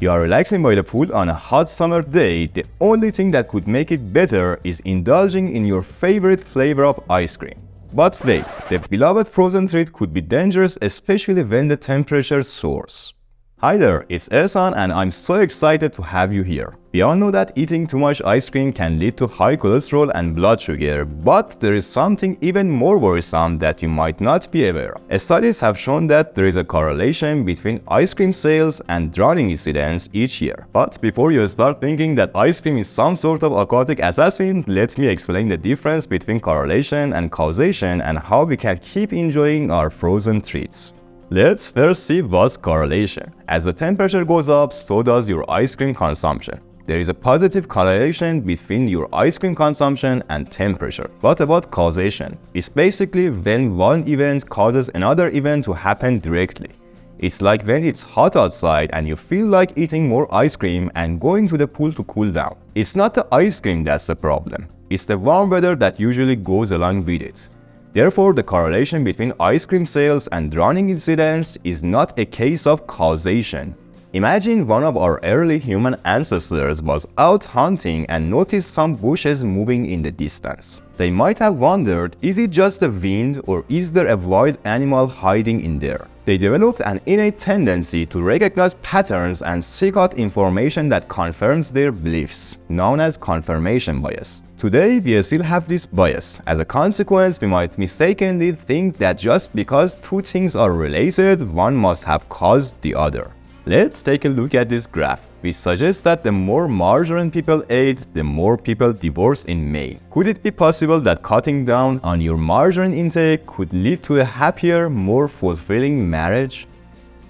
You are relaxing by the pool on a hot summer day. The only thing that could make it better is indulging in your favorite flavor of ice cream. But wait, the beloved frozen treat could be dangerous, especially when the temperature soars. Hi there, it's Ehsan and I'm so excited to have you here. We all know that eating too much ice cream can lead to high cholesterol and blood sugar, but there is something even more worrisome that you might not be aware of. Studies have shown that there is a correlation between ice cream sales and drowning incidents each year. But before you start thinking that ice cream is some sort of aquatic assassin, let me explain the difference between correlation and causation and how we can keep enjoying our frozen treats. Let's first see what's correlation. As the temperature goes up, so does your ice cream consumption. There is a positive correlation between your ice cream consumption and temperature. What about causation? It's basically when one event causes another event to happen directly. It's like when it's hot outside and you feel like eating more ice cream and going to the pool to cool down. It's not the ice cream that's the problem. It's the warm weather that usually goes along with it. Therefore, the correlation between ice cream sales and drowning incidents is not a case of causation. Imagine one of our early human ancestors was out hunting and noticed some bushes moving in the distance. They might have wondered, is it just the wind or is there a wild animal hiding in there? They developed an innate tendency to recognize patterns and seek out information that confirms their beliefs, known as confirmation bias. Today, we still have this bias. As a consequence, we might mistakenly think that just because two things are related, one must have caused the other. Let's take a look at this graph, which suggests that the more margarine people ate, the more people divorced in May. Could it be possible that cutting down on your margarine intake could lead to a happier, more fulfilling marriage?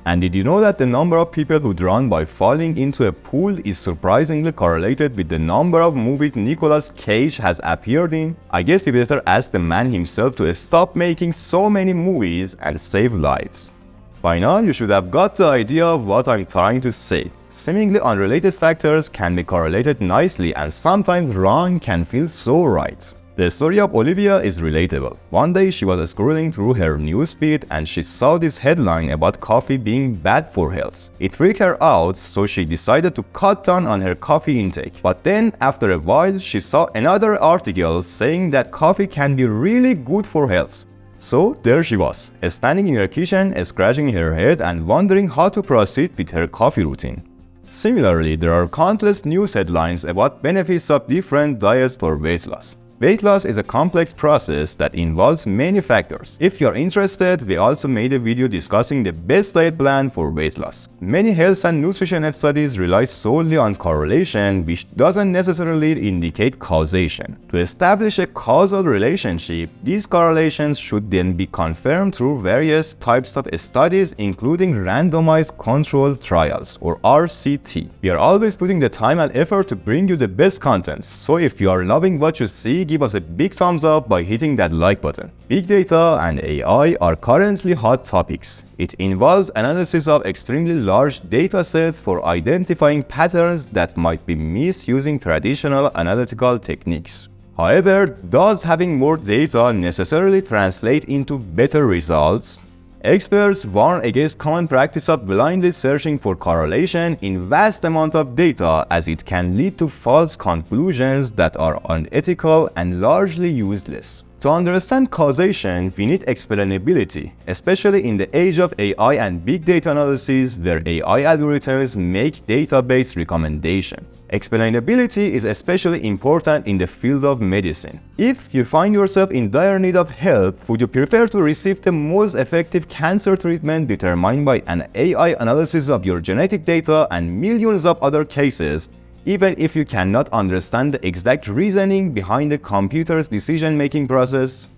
And did you know that the number of people who drown by falling into a pool is surprisingly correlated with the number of movies Nicolas Cage has appeared in? I guess we better ask the man himself to stop making so many movies and save lives. By now, you should have got the idea of what I'm trying to say. Seemingly unrelated factors can be correlated nicely, and sometimes wrong can feel so right. The story of Olivia is relatable. One day she was scrolling through her newsfeed and she saw this headline about coffee being bad for health. It freaked her out, so she decided to cut down on her coffee intake. But then, after a while, she saw another article saying that coffee can be really good for health. So there she was, standing in her kitchen, scratching her head and wondering how to proceed with her coffee routine. Similarly, there are countless news headlines about benefits of different diets for weight loss. Weight loss is a complex process that involves many factors. If you are interested, we also made a video discussing the best diet plan for weight loss. Many health and nutrition studies rely solely on correlation, which doesn't necessarily indicate causation. To establish a causal relationship, these correlations should then be confirmed through various types of studies, including randomized controlled trials, or RCT. We are always putting the time and effort to bring you the best content, so if you are loving what you see, give us a big thumbs up by hitting that like button. Big data and AI are currently hot topics. It involves analysis of extremely large datasets for identifying patterns that might be missed using traditional analytical techniques. However, does having more data necessarily translate into better results? Experts warn against common practice of blindly searching for correlation in vast amount of data, as it can lead to false conclusions that are unethical and largely useless. To understand causation, we need explainability, especially in the age of AI and big data analysis, where AI algorithms make data-based recommendations. Explainability is especially important in the field of medicine. If you find yourself in dire need of help, would you prefer to receive the most effective cancer treatment determined by an AI analysis of your genetic data and millions of other cases, even if you cannot understand the exact reasoning behind the computer's decision-making process?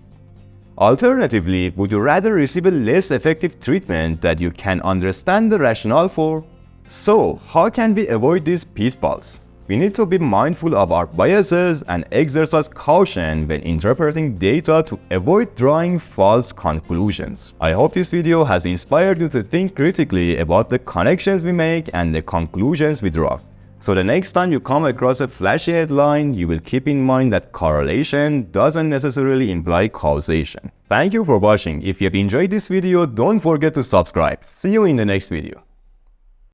Alternatively, would you rather receive a less effective treatment that you can understand the rationale for? So, how can we avoid these pitfalls? We need to be mindful of our biases and exercise caution when interpreting data to avoid drawing false conclusions. I hope this video has inspired you to think critically about the connections we make and the conclusions we draw. So the next time you come across a flashy headline, you will keep in mind that correlation doesn't necessarily imply causation. Thank you for watching. If you have enjoyed this video, don't forget to subscribe. See you in the next video.